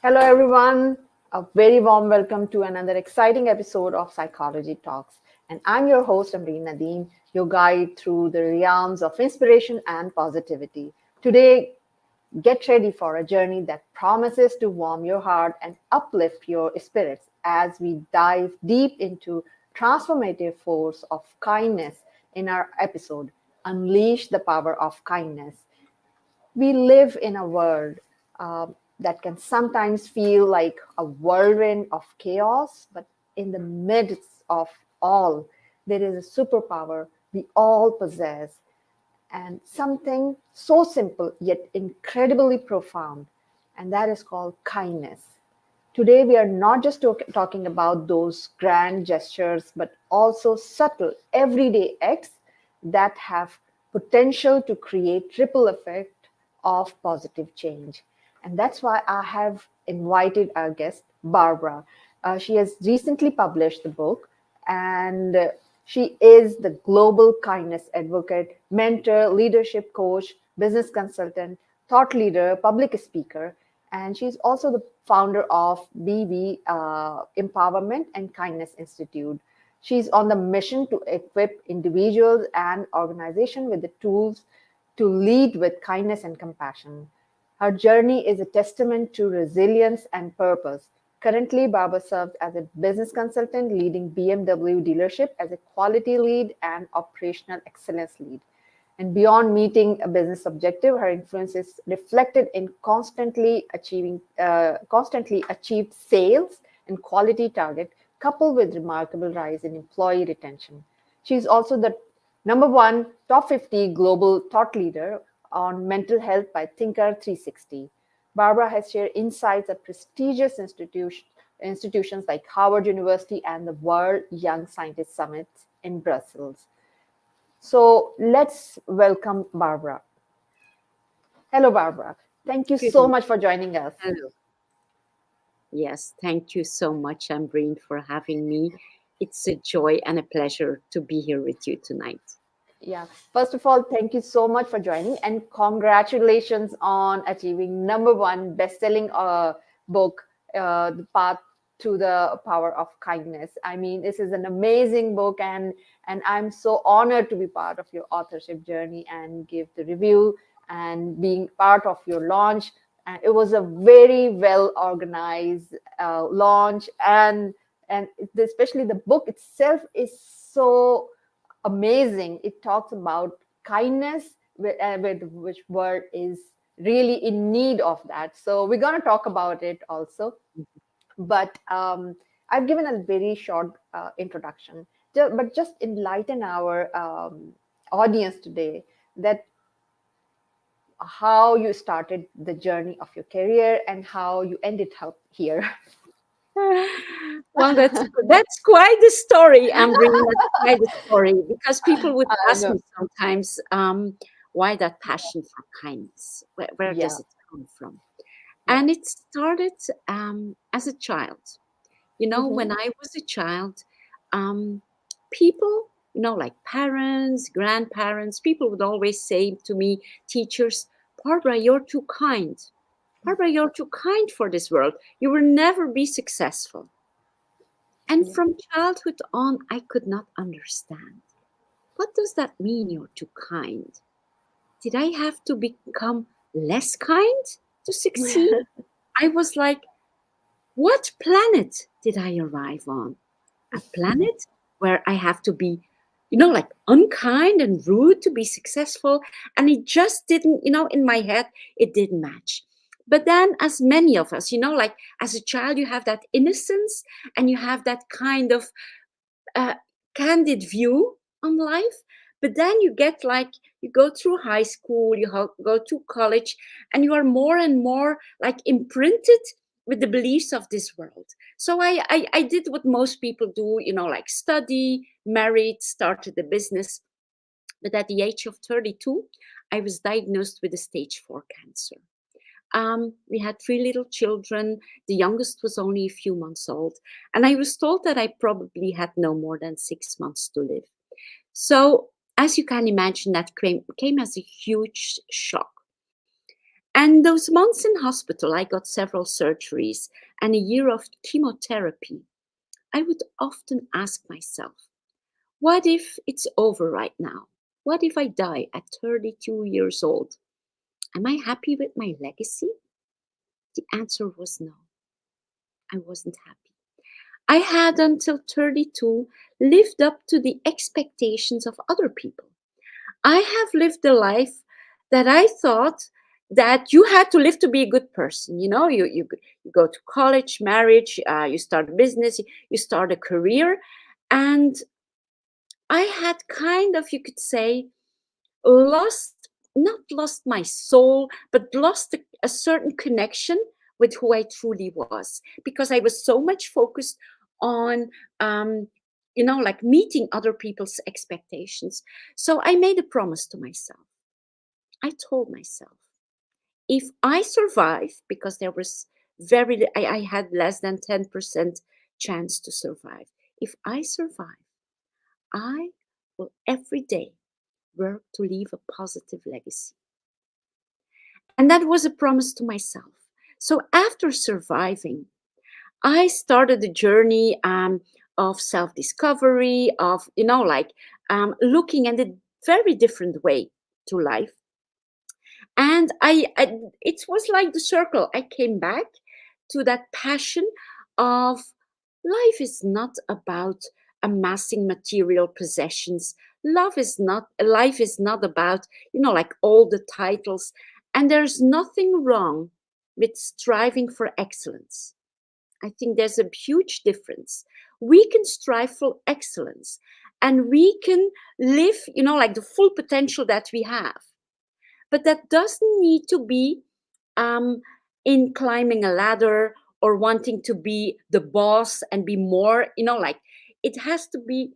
Hello, everyone. A very warm welcome to another exciting episode of Psychology Talks. And I'm your host, Amreen Nadeem, your guide through the realms of inspiration and positivity. Today, get ready for a journey that promises to warm your heart and uplift your spirits as we dive deep into transformative force of kindness in our episode, Unleash the Power of Kindness. We live in a world uh, that can sometimes feel like a whirlwind of chaos, but in the midst of all, there is a superpower we all possess, and something so simple yet incredibly profound, and that is called kindness. Today, we are not just talking about those grand gestures, but also subtle, everyday acts that have potential to create ripple effect of positive change. And that's why I have invited our guest, Barbara. She has recently published the book, and she is the global kindness advocate, mentor, leadership coach, business consultant, thought leader, public speaker, and she's also the founder of BB Empowerment and Kindness Institute. She's on the mission to equip individuals and organizations with the tools to lead with kindness and compassion. Her journey is a testament to resilience and purpose. Currently, Barbara serves as a business consultant, leading BMW dealership as a quality lead and operational excellence lead. And beyond meeting a business objective, her influence is reflected in constantly achieved sales and quality target, coupled with remarkable rise in employee retention. She is also the number one top 50 global thought leader on mental health by Thinker 360. Barbara has shared insights at prestigious institutions like Harvard University and the World Young Scientist Summit in Brussels. So let's welcome Barbara. Hello, Barbara. Thank you Good. so much for joining us. Hello. Yes, thank you so much, Ambreen, for having me. It's a joy and a pleasure to be here with you tonight. Yeah. First of all, thank you so much for joining, and congratulations on achieving number one best-selling book, The Path to the Power of Kindness. I mean, this is an amazing book, and I'm so honored to be part of your authorship journey and give the review and being part of your launch. And it was a very well organized launch, and especially the book itself is so amazing. It talks about kindness, with which world is really in need of that. So we're going to talk about it also. But I've given a very short introduction, but just enlighten our audience today that how you started the journey of your career and how you ended up here. Well, that's quite the story, Ambreen. That's quite the story because people would I ask know. me sometimes, why that passion for kindness? Where Yeah. does it come from? Yeah. And it started as a child. Hmm. When I was a child, um, people, like parents, grandparents, people would always say to me, teachers, Barbara, you're too kind. Barbara, you're too kind for this world. You will never be successful. And Yeah. from childhood on, I could not understand. What does that mean, you're too kind? Did I have to become less kind to succeed? I was like, what planet did I arrive on? A planet where I have to be, like unkind and rude to be successful. And it just didn't, in my head, it didn't match. But then, as many of us, like as a child, you have that innocence and you have that kind of uh, candid view on life. But then you get like, you go through high school, go to college, and you are more and more like imprinted with the beliefs of this world. So I did what most people do, like study, married, started a business. But at the age of 32, I was diagnosed with a stage 4 cancer. We had 3 little children. The youngest was only a few months old. And I was told that I probably had no more than 6 months to live. So, as you can imagine, that came as a huge shock. And those months in hospital, I got several surgeries and a year of chemotherapy. I would often ask myself, what if it's over right now? What if I die at 32 years old? Am I happy with my legacy? The answer was no. I wasn't happy. I had until 32 lived up to the expectations of other people. I have lived a life that I thought that you had to live to be a good person. You go to college, marriage, you start a business, you start a career. And I had kind of, you could say, not lost my soul, but lost a certain connection with who I truly was, because I was so much focused on, like meeting other people's expectations. So I made a promise to myself. I told myself, if I survive, because there was I had less than 10% chance to survive. If I survive, I will every day work to leave a positive legacy. And that was a promise to myself. So after surviving, I started a journey of self discovery, of, looking at a very different way to life. And it was like the circle. I came back to that passion of life is not about amassing material possessions. Life is not about, like all the titles. And there's nothing wrong with striving for excellence. I think there's a huge difference. We can strive for excellence and we can live, like the full potential that we have. But that doesn't need to be um, in climbing a ladder or wanting to be the boss and be more, like it has to be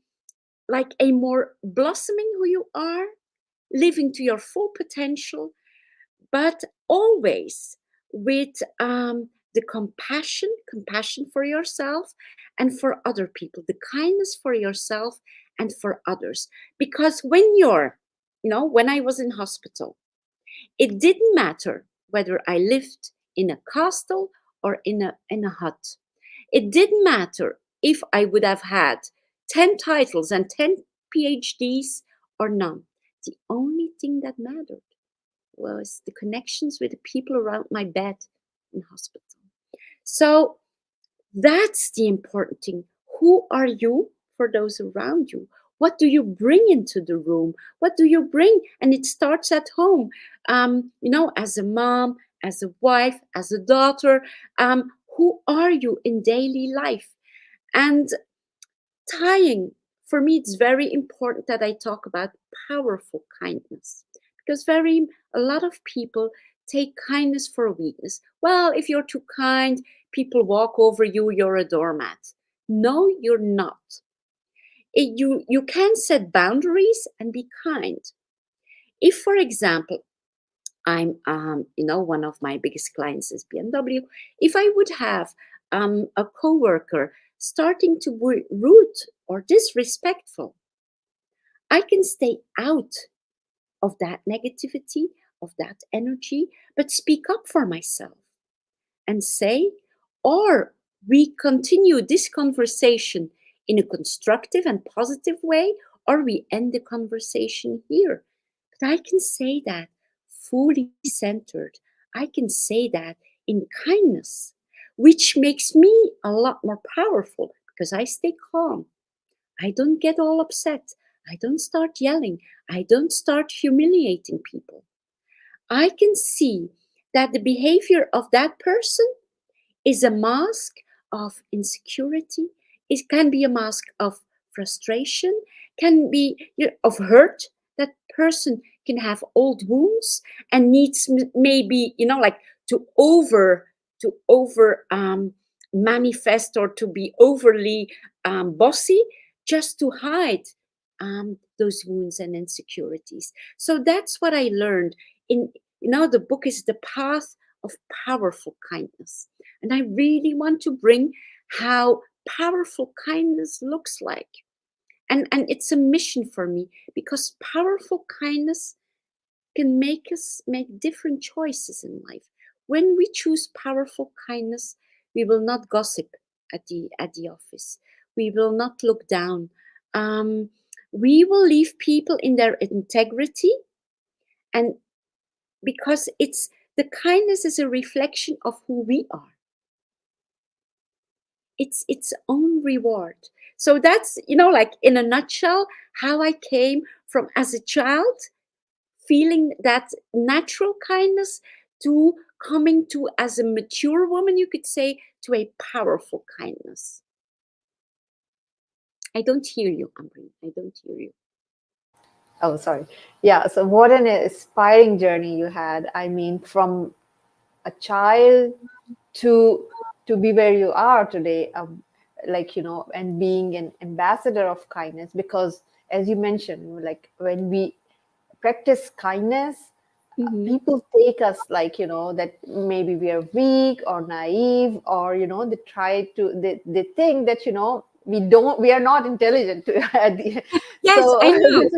like a more blossoming who you are, living to your full potential, but always with the compassion for yourself and for other people, the kindness for yourself and for others. Because when I was in hospital, it didn't matter whether I lived in a castle or in a hut. It didn't matter if I would have had 10 titles and 10 PhDs or none. The only thing that mattered was the connections with the people around my bed in hospital. So that's the important thing. Who are you for those around you? What do you bring into the room? What do you bring? And it starts at home. As a mom, as a wife, as a daughter. Who are you in daily life? And tying, for me, it's very important that I talk about powerful kindness, because a lot of people take kindness for weakness. Well, if you're too kind, people walk over you, you're a doormat. No, you're not. You can set boundaries and be kind. If, for example, one of my biggest clients is BMW. If I would have a coworker starting to be rude or disrespectful, I can stay out of that negativity, of that energy, but speak up for myself and say, or we continue this conversation in a constructive and positive way, or we end the conversation here. But I can say that fully centered. I can say that in kindness, which makes me a lot more powerful because I stay calm. I don't get all upset. I don't start yelling. I don't start humiliating people. I can see that the behavior of that person is a mask of insecurity. It can be a mask of frustration, can be of hurt. That person can have old wounds and needs maybe like to over manifest or to be overly bossy just to hide those wounds and insecurities. So that's what I learned in the book is The Path of Powerful Kindness. And I really want to bring how powerful kindness looks like. And it's a mission for me because powerful kindness can make us make different choices in life. When we choose powerful kindness, we will not gossip at the office. We will not look down. Um, we will leave people in their integrity, and because the kindness is a reflection of who we are. It's its own reward. So that's, like in a nutshell, how I came from as a child feeling that natural kindness to coming to as a mature woman, you could say, to a powerful kindness. I don't hear you, Ambreen. I don't hear you. Oh, sorry. Yeah. So, what an inspiring journey you had. I mean, from a child to be where you are today, like and being an ambassador of kindness. Because, as you mentioned, like when we practice kindness, Mm-hmm. people take us like that maybe we are weak or naive, or they try to they think that we are not intelligent at the, Yes, so I know.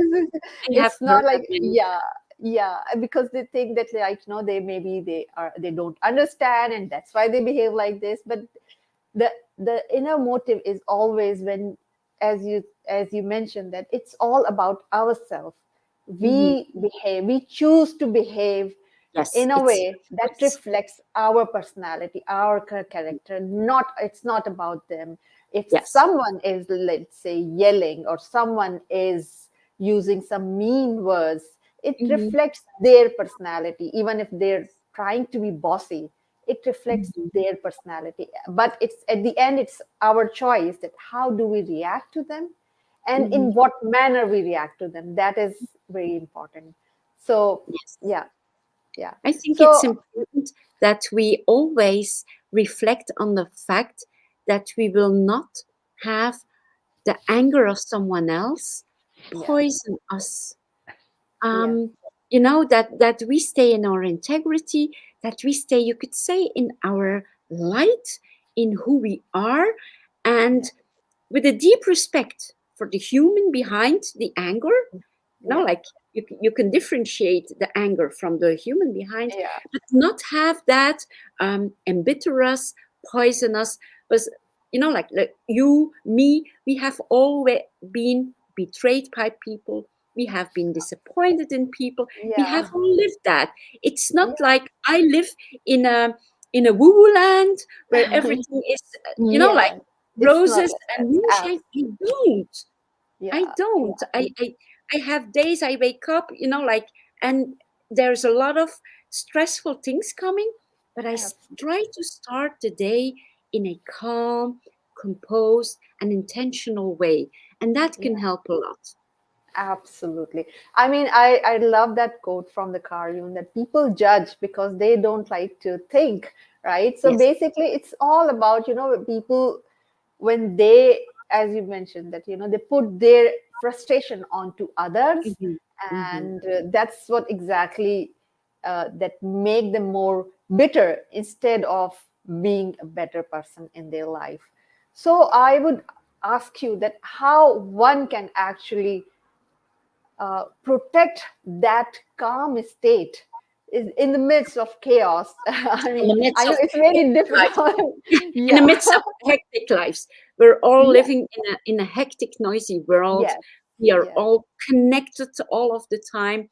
I have it's not heard that like, many yeah, yeah, because they think that like they maybe they don't understand, and that's why they behave like this. But the inner motive is always when, as you mentioned, that it's all about ourselves. times. We choose to behave Yes, in a it's way that choice. reflects our personality, our character. Not, it's not about them. If Yes. someone is, let's say, yelling, or someone is using some mean words, it Mm-hmm. reflects their personality. Even if they're trying to be bossy, it reflects Mm-hmm. their personality. But it's at the end, it's our choice that how do we react to them, and Mm-hmm. in what manner we react to them. That is very important. So Yes. yeah, yeah. I think So it's important that we always reflect on the fact that we will not have the anger of someone else yeah, poison us. yeah, um, that we stay in our integrity, that we stay, you could say, in our light, in who we are, and yeah, with a deep respect for the human behind the anger. yeah, Like you can differentiate the anger from the human behind, yeah, but not have that embitter us, poison us. Because like you, me, we have always been betrayed by people. We have been disappointed in people. We have yeah, all lived that. It's not yeah. like I live in a woo-woo land where everything is like Yeah, it's not roses like and that. moonshine. I don't. I Yeah, don't. yeah, I have days I wake up, like, and there's a lot of stressful things coming, but absolutely. try to start the day in a calm, composed, and intentional way, and that can Yeah, help a lot. absolutely. I mean, I love that quote from the Cartoon, that people judge because they don't like to think, right? So Yes. basically, it's all about people when they, as you mentioned, that they put their frustration onto others, Hmm. Hmm. and that's what exactly that make them more bitter instead of being a better person in their life. So I would ask you that how one can actually protect that calm state is in the midst of chaos. I In mean, the midst I know of it's very hectic lives, difficult. in the Yeah. midst of hectic lives, we're all Yeah. living in a hectic, noisy world. Yes. We are Yes. all connected all of the time.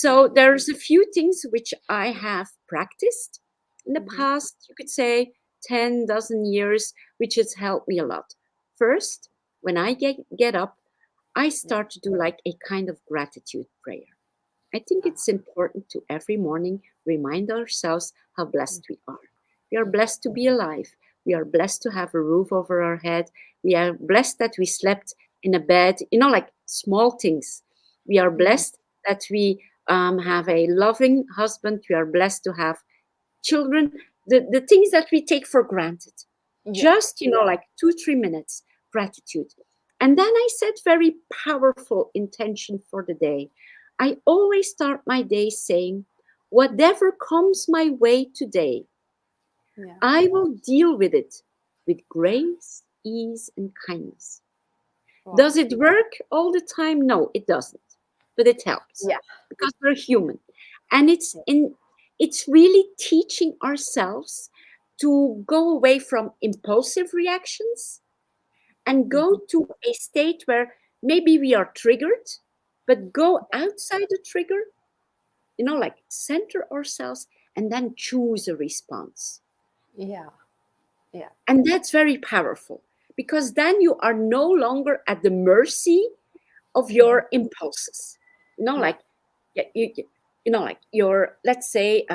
Yeah. So there's a few things which I have practiced in the Hmm. past, you could say 10 dozen years, which has helped me a lot. First, when I get up, I Yeah. start to do like a kind of gratitude prayer. I think Ah, it's important to every morning remind ourselves how mm, blessed we are. We are yeah. blessed to be alive. We are blessed to have a roof over our head. We are blessed that we slept in a bed, like small things. We are Hmm. blessed that we have a loving husband. We are blessed to have children. The things that we take for granted. Yeah. Just, like 2, 3 minutes gratitude. And then I set very powerful intention for the day. I always start my day saying, whatever comes my way today, Yeah. I will deal with it with grace, ease, and kindness. Wow. Does it work all the time? No, it doesn't. But it helps Yeah. because we're human. And it's really teaching ourselves to go away from impulsive reactions and go Mhm. to a state where maybe we are triggered, but go outside the trigger, like center ourselves and then choose a response. Yeah. Yeah. And that's very powerful because then you are no longer at the mercy of Mhm. your impulses. Yeah. Like like your, let's say,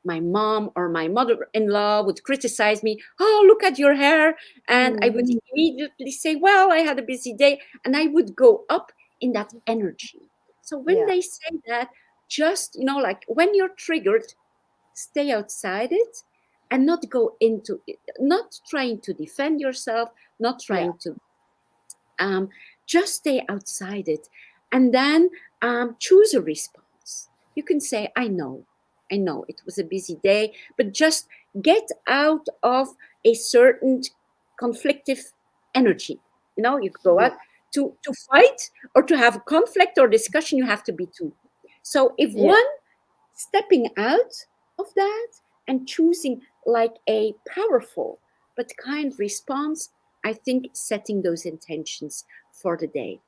my mom or my mother-in-law would criticize me. Oh, look at your hair, and I would Mhm. immediately say, well, I had a busy day, and I would go up in that energy. So when Yeah. they say that, just like when you're triggered, stay outside it and not go into it, not trying to defend yourself, not Yeah. trying to um, just stay outside it, and then choose a response. You can say, I know it was a busy day, but just get out of a certain conflictive energy. You could go out Yeah. to fight or to have a conflict or discussion. You have to be two. So if Yeah. one stepping out of that and choosing like a powerful but kind response, I think setting those intentions for the day.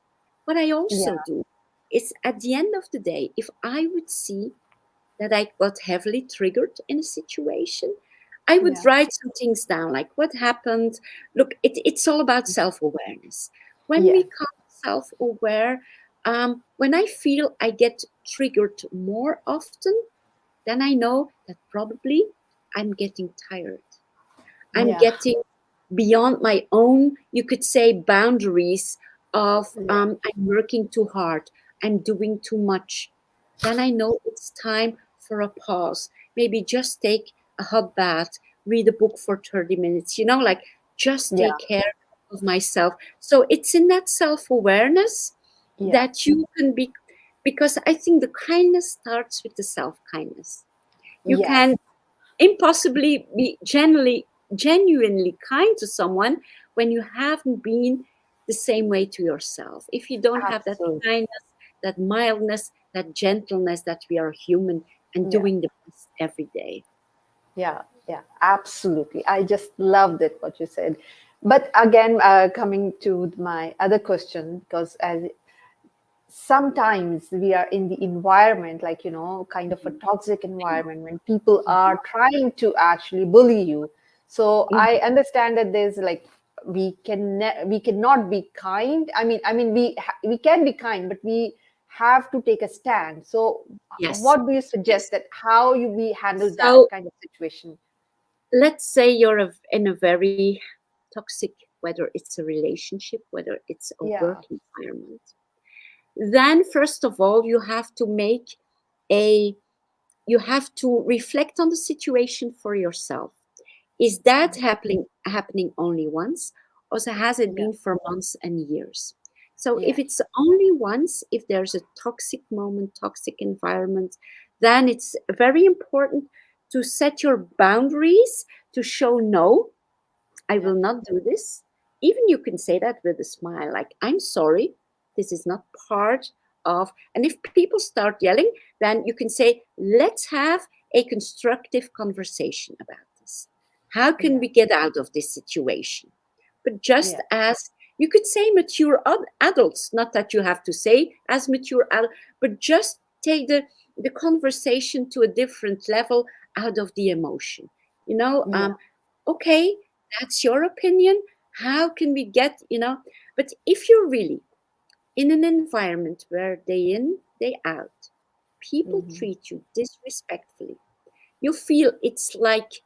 What I also Yeah. do is at the end of the day, if I would see that I got heavily triggered in a situation, I would Yeah. write some things down, like what happened. Look, it's all about self awareness. When we Yeah. become self aware, when I feel I get triggered more often, then I know that probably I'm getting tired. I'm Yeah. getting beyond my own, you could say, boundaries of Yeah. I'm working too hard, I'm doing too much. Then I know it's time for a pause. Maybe just take a hot bath, read a book for 30 minutes, like just Yeah. take care of myself. So it's in that self awareness Yeah. that you can be, because I think the kindness starts with the self kindness. You Yes. can impossibly be genuinely kind to someone when you haven't been the same way to yourself. If you don't have that Absolutely. kindness, that mildness, that gentleness, that we are human and Yeah. doing the best every day. Yeah. Yeah. Absolutely. I just loved it what you said. But again, coming to my other question, because as sometimes we are in the environment, like, kind of a toxic environment when people are trying to actually bully you. So Mhm. I understand that there's like, we cannot be kind. I mean we can be kind, but we have to take a stand. So Yes, what do you suggest yes. that how we handle that So kind of situation? let's say you're in a very toxic, whether it's a relationship, whether it's a Yeah. work environment. Then, first of all, a you have to reflect on the situation for yourself. Is that happening only once, or has it Yeah. been for months and years? So if Yeah. it's only once, if there's a toxic moment, toxic environment, then it's very important to set your boundaries, to show no, I Yeah. will not do this. Even you can say that with a smile, like, I'm sorry, this is not part of. And if people start yelling, then you can say, let's have a constructive conversation about this. How can Yeah. we get out of this situation? But just Yeah. as you could say mature adults, not that you have to say as mature adults, but just take the conversation to a different level out of the emotion. You know, Yeah. um, okay, that's your opinion. How can we but if you're really in an environment where day in, day out, people Mhm. treat you disrespectfully, you feel it's like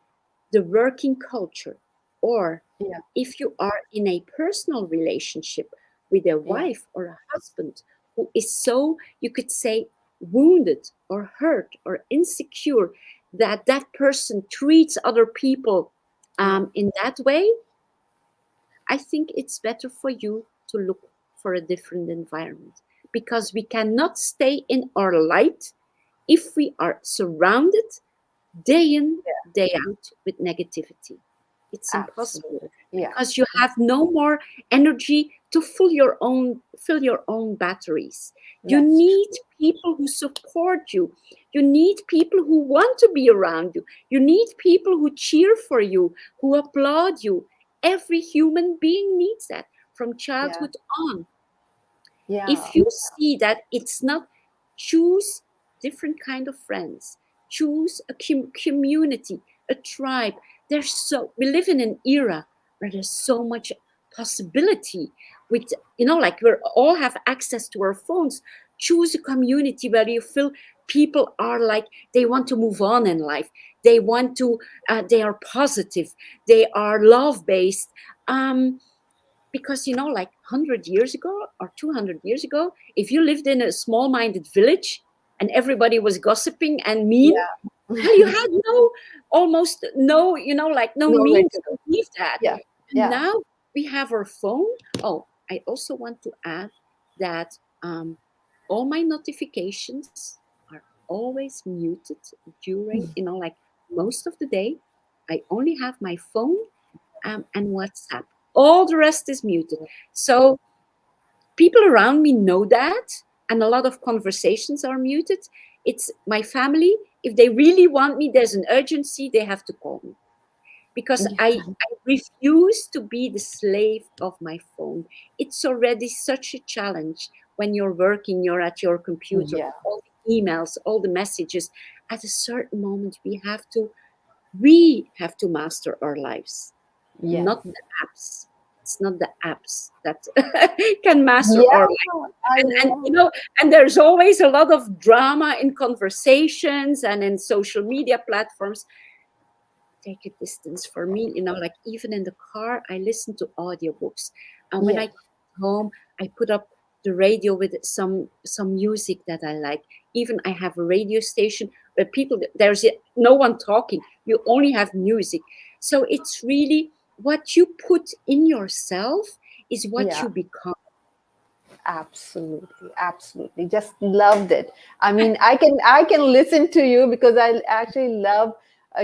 the working culture, or Yeah. if you are in a personal relationship with a Yeah. wife or a husband who is so, you could say, wounded or hurt or insecure, that that person treats other people Yeah. in that way, I think it's better for you to look for a different environment, because we cannot stay in our light if we are surrounded day in, day out with negativity. It's impossible Absolutely. Yeah. because you have no more energy to fill your own batteries. You That's need true. people who support you. You need people who want to be around you. You need people who cheer for you, who applaud you. Every human being needs that from Yeah. childhood on. Yeah. If you see that it's not, choose different kind of friends, choose a community, a tribe. We live in an era where there's so much possibility with, like we all have access to our phones. Choose a community where you feel people are like, they want to move on in life, they want to, they are positive, they are love based. Because like 100 years ago or 200 years ago, if you lived in a small minded village and everybody was gossiping and mean, Yeah. well, you had almost no, like no Nowhere means to to go. leave that. Yeah. And Yeah. now we have our phone. Oh, I also want to add that all my notifications are always muted during, like most of the day. I only have my phone and WhatsApp. All the rest is muted. So people around me know that, and a lot of conversations are muted. It's my family. If they really want me, there's an urgency, they have to call me. Because I refuse to be the slave of my phone. It's already such a challenge when you're working, you're at your computer, Yeah. all the emails, all the messages. At a certain moment, we have to master our lives, Yes. not the apps. It's not the apps that can master our Yeah. life. I And know. and there's always a lot of drama in conversations and in social media platforms. Take a distance for me, like even in the car, I listen to audiobooks. And when I Yes. come home, I put up the radio with some music that I like. Even I have a radio station where there's no one talking, you only have music. So it's really what you put in yourself is what Yeah. you become. Absolutely, absolutely. Just loved it. I mean, I can listen to you because I actually love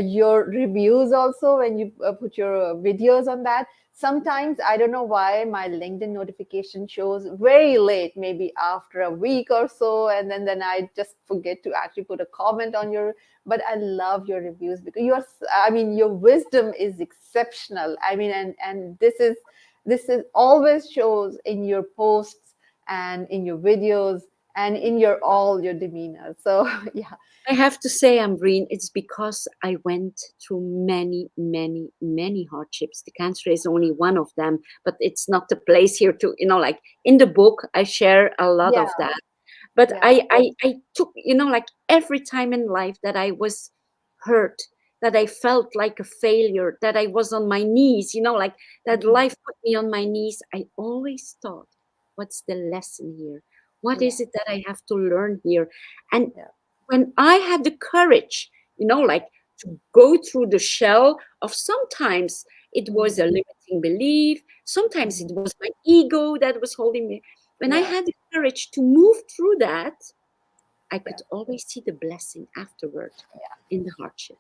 your reviews also when you put your videos on that. Sometimes I don't know why my LinkedIn notification shows very late, maybe after a week or so, and then I just forget to actually put a comment on your. But I love your reviews because I mean, your wisdom is exceptional. I mean, and this is always shows in your posts and in your videos and in your demeanor. So yeah. I have to say, Ambreen, it's because I went through many, many, many hardships. The cancer is only one of them, but it's not the place here to, like in the book, I share a lot Yeah. of that. But Yeah. I took, like every time in life that I was hurt, that I felt like a failure, that I was on my knees, like that Mhm. life put me on my knees, I always thought, what's the lesson here? What Yeah. is it that I have to learn here? And Yeah. when I had the courage, like to go through the shell of, sometimes it was Mhm. a limiting belief, sometimes it Mhm. was my ego that was holding me. When I Yeah. had the courage to move through that, I Yeah. could always see the blessing afterward Yeah. in the hardship.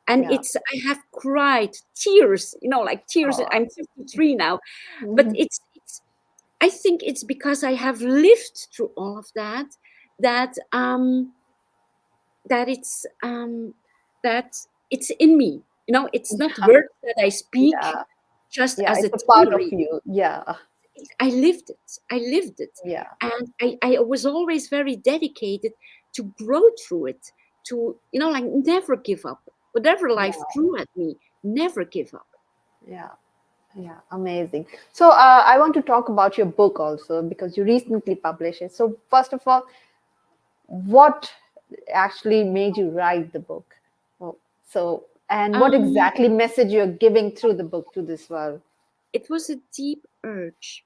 And Yeah. I have cried tears, like tears. Oh. I'm 53 now, but Mhm. I think it's because I have lived through all of that, that that it's um that it's in me. It's not words that I speak Yeah. just Yeah. as a It's a part of theory. you. Yeah. I lived it. I lived it. Yeah. And I was always very dedicated to grow through it, to, like never give up. Whatever life Yeah. threw at me, never give up. Yeah. Yeah, amazing. So I want to talk about your book also because you recently published it. So first of all, what actually made you write the book? Oh, so, and what Um, exactly message you're giving through the book to this world? it was a deep urge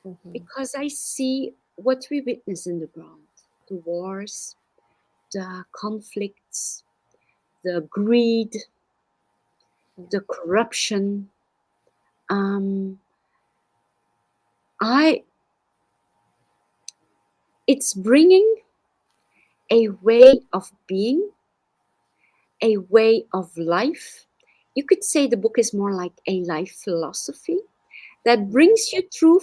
Mhm. because I see what we witness in the world, the wars, the conflicts, the greed, Yeah. the corruption. Um, I it's bringing a way of being, a way of life. You could say the book is more like a life philosophy, that brings you through.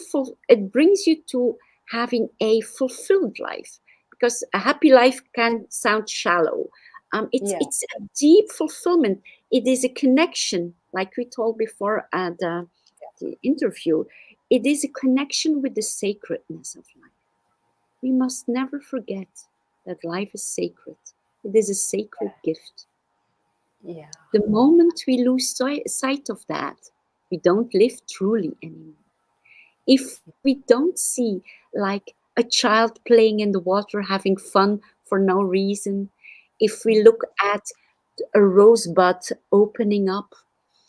It brings you to having a fulfilled life, because a happy life can sound shallow. Yeah. It's a deep fulfillment. It is a connection, like we told before at the interview. It is a connection with the sacredness of life. We must never forget that life is sacred. It is a sacred gift. Yeah. The moment we lose sight of that, we don't live truly anymore. If we don't see like a child playing in the water having fun for no reason, if we look at a rosebud opening up,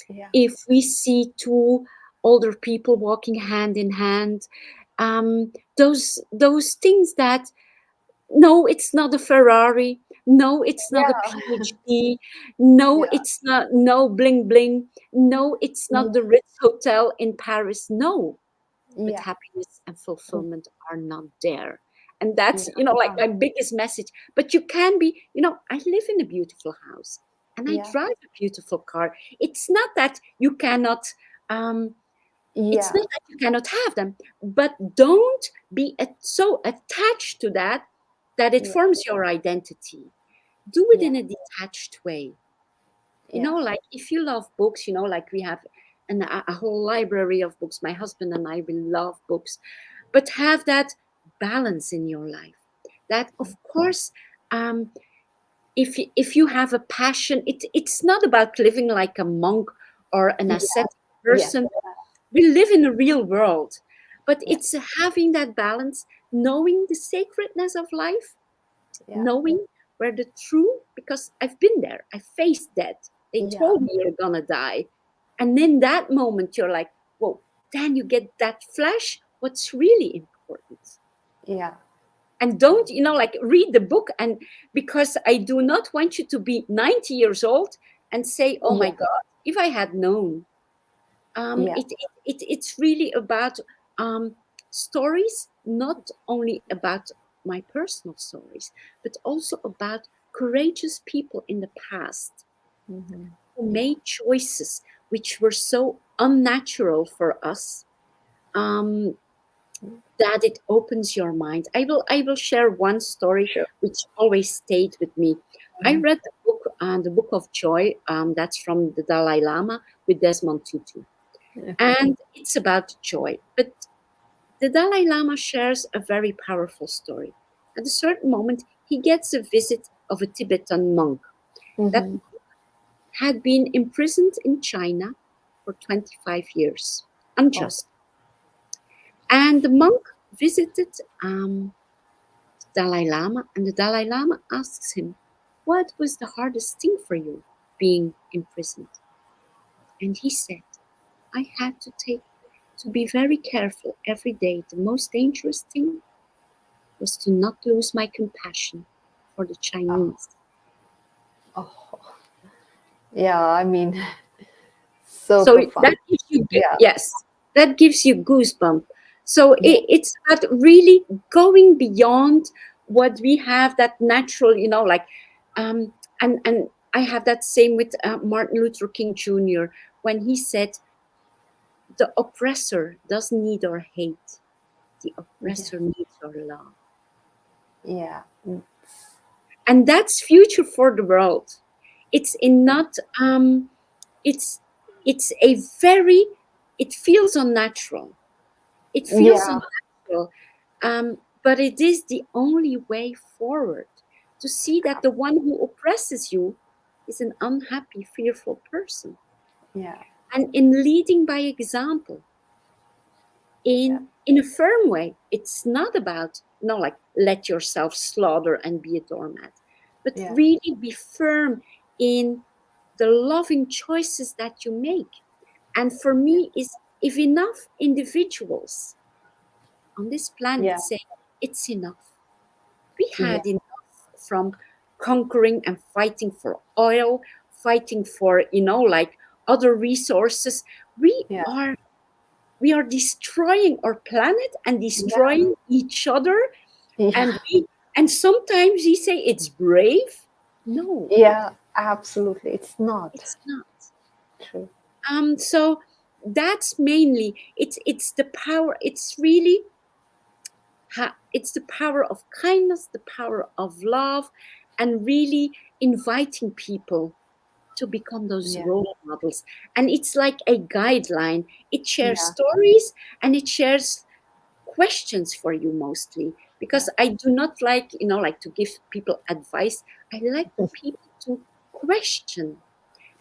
Yeah. if we see two older people walking hand in hand, those things that, no, it's not a Ferrari, no, it's not a Yeah. PhD, no, Yeah. it's not, no bling bling, no, it's not the Ritz Hotel in Paris, no, but Yeah. happiness and Yeah. fulfillment are not there. And that's, Yeah. like my biggest message. But you can be, I live in a beautiful house and I Yeah. drive a beautiful car. It's not that you cannot, um, it's not Yeah. that you cannot have them, but don't be so attached to that that it Yeah. forms your identity. Do it Yeah. in a detached way. Yeah. Like if you love books, like we have a whole library of books. My husband and I, we love books, but have that balance in your life. That, of course, um, if you have a passion, it's not about living like a monk or an Yeah. ascetic Yes. person. We live in a real world, but Yeah. it's having that balance, knowing the sacredness of life, Yeah. knowing where the true, because I've been there, I faced that. They Yeah. told me you're gonna die. And in that moment, you're like, whoa, then you get that flash, what's really important. Yeah. And don't, like read the book. And because I do not want you to be 90 years old and say, oh my Yeah. God, if I had known. Yeah. It's really about um, stories, not only about my personal stories, but also about courageous people in the past Hmm. who Yeah. made choices which were so unnatural for us, um, that it opens your mind. I will share one story Sure. which always stayed with me. I Mhm. read the book of Joy. That's from the Dalai Lama with Desmond Tutu, Okay. and it's about joy. But the Dalai Lama shares a very powerful story. At a certain moment, he gets a visit of a Tibetan monk that Hmm. had been imprisoned in China for 25 years, Oh. unjust. And the monk visited Dalai Lama, and the Dalai Lama asks him, what was the hardest thing for you being imprisoned? And he said, I had to be very careful every day. The most dangerous thing was to not lose my compassion for the Oh. Chinese. Oh. Yeah. I mean, so So profound. that gives you, Yeah. yes, that gives you goosebump. So Yeah. it's about really going beyond what we have, that natural, like, um, and I have that same with Martin Luther King Jr. when he said, the oppressor doesn't need our hate, the Yeah. oppressor needs our love. Yeah. And that's future for the world. It's in not it's it's a very, it feels unnatural, it feels Yeah. unnatural, but it is the only way forward, to see that the one who oppresses you is an unhappy, fearful person, Yeah. and in leading by example, Yeah. in a firm way. It's not about, no, like, let yourself slaughter and be a doormat, but Yeah. really be firm in the loving choices that you make. And for me is, if enough individuals on this planet Yeah. say it's enough, we Yeah. had enough from conquering and fighting for oil, fighting for, like, other resources. we Yeah. are we are destroying our planet and Yeah. destroying each other. Yeah. And sometimes we say it's brave. No, Yeah. Absolutely. It's not it's not. true. So that's mainly, it's the power. It's really it's the power of kindness, the power of love, and really inviting people to become those Yeah. role models. And it's like a guideline. It shares Yeah. stories, and it shares questions for you mostly, Yeah. because I do not like, like to give people advice. I like people to question,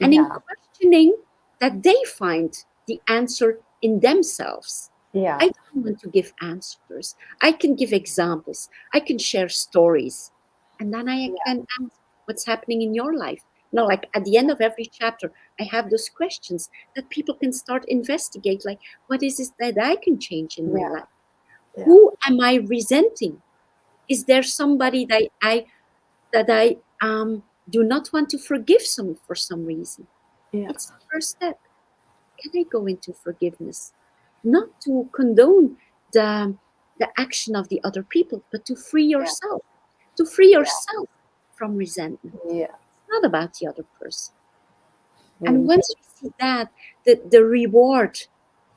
and in Yeah. questioning that they find the answer in themselves. Yeah. I don't want to give answers. I can give examples. I can share stories. And then I Yeah. can ask what's happening in your life. Like at the end of every chapter, I have those questions that people can start investigate, like, what is it that I can change in my Yeah. life? Yeah. Who am I resenting? Is there somebody that I do not want to forgive some for some reason? Yeah. It's the first step. Can I go into forgiveness? Not to condone the the action of the other people, but to free Yeah. yourself, to free Yeah. yourself from resentment. Yeah. It's not about the other person. And Very true. once we see that, the reward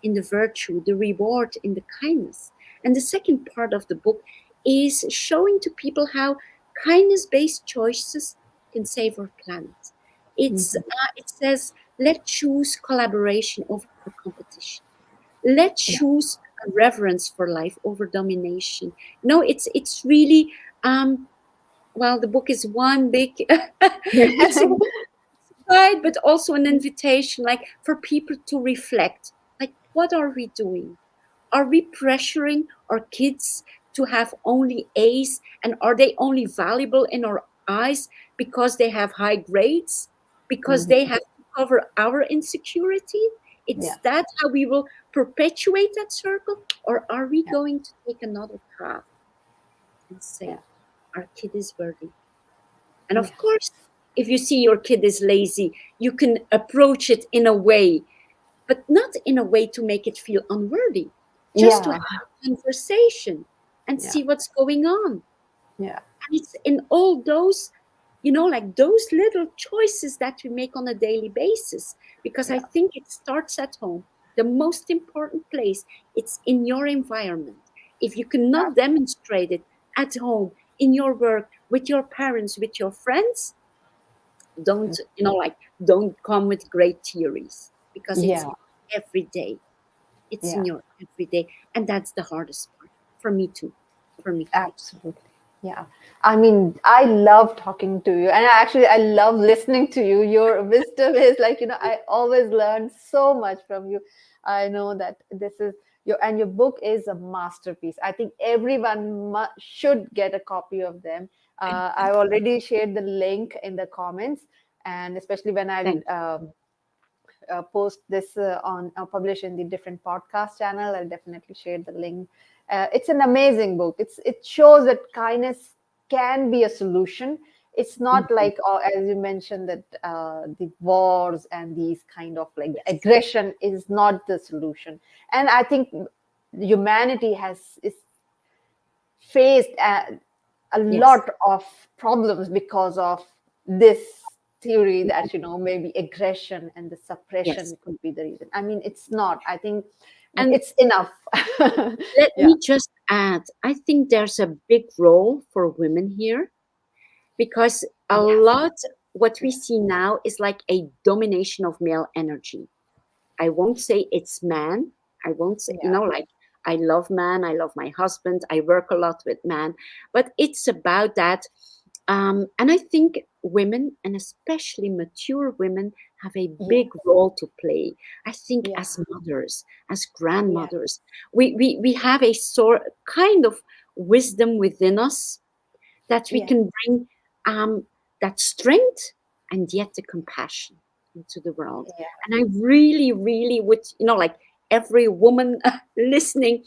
in the virtue, the reward in the kindness. And the second part of the book is showing to people how kindness based choices can save our planet. Mhm. It says, let's choose collaboration over competition. Let's Yeah. choose a reverence for life over domination. No, it's really, well, the book is one big, it's a guide, but also an invitation, like for people to reflect. Like, what are we doing? Are we pressuring our kids to have only A's? And are they only valuable in our eyes because they have high grades? Because they Mhm. have to cover our insecurity? Yeah. It's that how we will perpetuate that circle? Or are we Yeah. going to take another path and Yeah. say, our kid is worthy? And of Yes. course, if you see your kid is lazy, you can approach it in a way, but not in a way to make it feel unworthy, just to Yeah. have a conversation and Yeah. see what's going on. Yeah. And it's in all those, like those little choices that we make on a daily basis, because I Yeah. think it starts at home. The most important place, it's in your environment. If you cannot demonstrate it at home, in your work, with your parents, with your friends, don't, don't come with great theories, because it's Yeah. every day. It's in Yeah. your everyday, and that's the hardest part for me too. For me too. Absolutely. Yeah. I mean, I love talking to you. And actually, I love listening to you. Your wisdom is like, I always learn so much from you. I know that this is and your book is a masterpiece. I think everyone should get a copy of them. I've already shared the link in the comments. And especially when I Thank post this on publish in the different podcast channel, I'll definitely share the link. It's an amazing book. It shows that kindness can be a solution. It's you. not Mhm. like, as you mentioned, that the wars and these kind of like the Yes, aggression is not the solution. And I think humanity has is faced a yes, lot of problems because of this theory that maybe aggression and the yes. suppression could be the reason. I mean, it's not, I think And it's enough. let Yeah. me just add, I think there's a big role for women here, because a Yes. lot what we Yeah. see now is like a domination of male energy. I won't say it's man. I won't say, Yeah. like, I love man, I love my husband, I work a lot with man, but it's about that. And I think women, and especially mature women, have a Yeah. big role to play. I think Yeah. as mothers, as Yeah. grandmothers, we have a sort kind of wisdom within us that we Yeah. can bring, that strength and yet the compassion into the world. Yeah. And I really, really would, like every woman listening,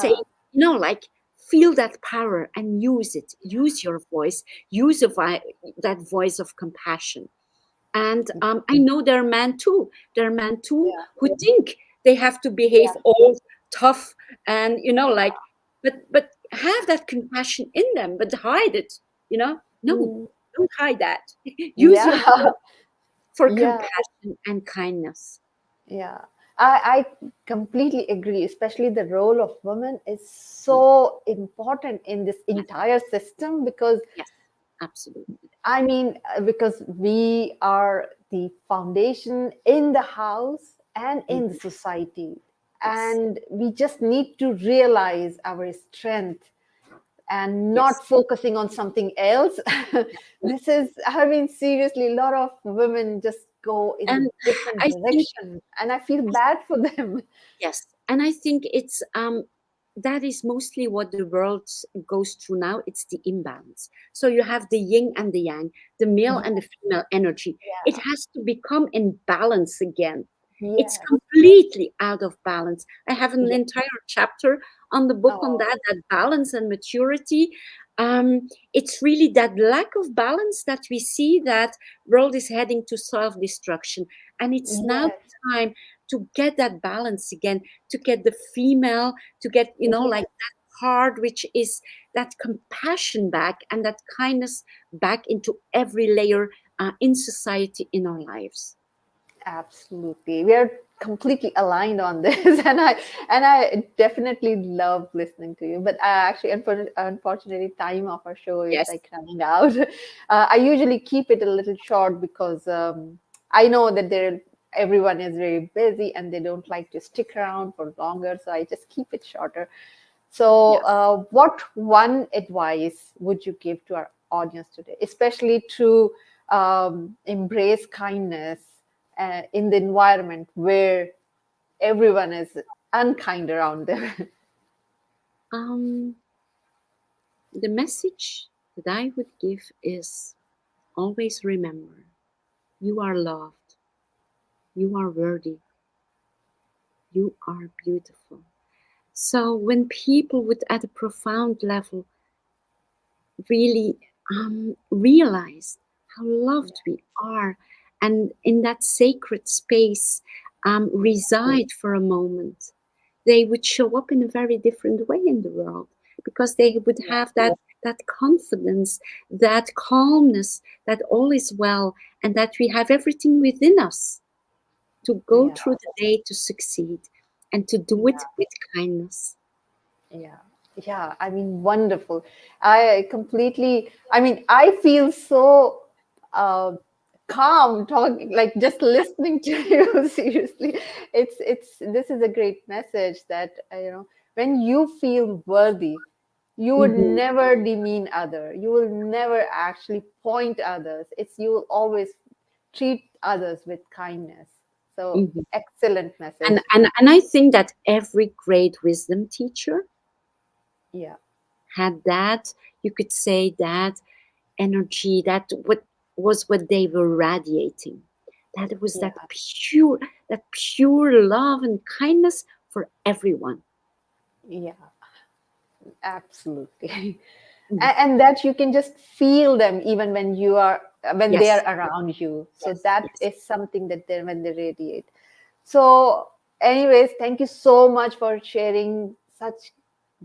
say, Yeah. like, feel that power and use it. Use your voice. Use that voice of compassion. And I know there are men too. There are men too Yeah. who think they have to behave Yeah. all tough, and like, but have that compassion in them, but hide it. No, Mm. don't hide that. Use your Yeah. voice for Yeah. compassion and kindness. Yeah. I completely agree, especially the role of women is so important in this Yes, entire system because yes, absolutely. because we are the foundation in the house and in the Mhm. society. Yes, And we just need to realize our strength and yes, not focusing on something else. This is, I mean, seriously, a lot of women just go in the and different I think direction, and I feel bad for them. yes, and I think it's that is mostly what the world goes through now. It's the imbalance. So you have the yin and the yang, the male and the female energy. It Yeah. has to become in balance again. It's Yes. completely out of balance. I have an Yeah. entire chapter on the book on Oh, that balance and maturity. It's really that lack of balance that we see that world is heading to self-destruction, and it's now yes. time to get that balance again, to get the female, to get, like Yes. that heart, which is that compassion back and that kindness back into every layer in society, in our lives. Absolutely. We are completely aligned on this and I definitely love listening to you. But actually unfortunately time of our show is Yes. like running out. I usually keep it a little short because I know that everyone is very busy and they don't like to stick around for longer. So I just keep it shorter. So, Yes. what one advice would you give to our audience today, especially to embrace kindness in the environment where everyone is unkind around them? Um, the message that I would give is always remember you are loved, you are worthy, you are beautiful. So when people would, at a profound level, really realize how loved we are, and in that sacred space reside for a moment, they would show up in a very different way in the world, because they would Yeah, have that confidence, that calmness, that all is well, and that we have everything within us to go yeah, through the day to succeed, and to do it yeah. with kindness. Yeah, yeah. I mean, wonderful. I feel so uh, calm talking, like just listening to you. Seriously, this is a great message that when you feel worthy, you would Mhm, never demean other. You will never actually point others. You will always treat others with kindness. So mhm. excellent and, message. and and I think that every great wisdom teacher Yeah, had that, you could say, that energy, what they were radiating, that it was yeah, that pure love and kindness for everyone. yeah. Absolutely. Mhm. And that you can just feel them even when they are Yes, around you. So yes, that yes. is something that when they radiate. So, anyways, thank you so much for sharing such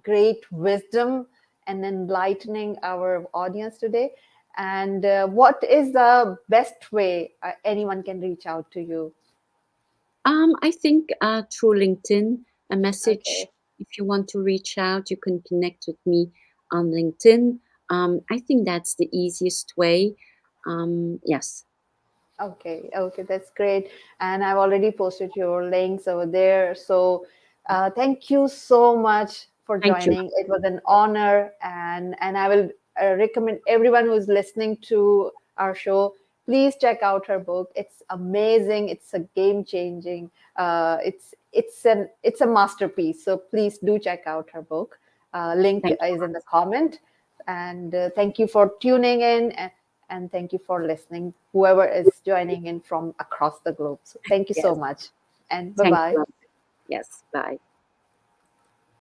great wisdom and enlightening our audience today. And what is the best way anyone can reach out to you? I think through LinkedIn, a message. Okay. If you want to reach out, you can connect with me on LinkedIn. I think that's the easiest way. Yes. Okay, that's great. And I've already posted your links over there. So thank you so much for Thank you. joining. It was an honor, and I will recommend everyone who's listening to our show. Please check out her book. It's amazing. It's a game changing. It's a masterpiece. So please do check out her book. Link Thank you. is in the comment. And thank you for tuning in. And thank you for listening, whoever is joining in from across the globe. So thank you so Yes. much. And bye Thank bye. you. Yes. Bye.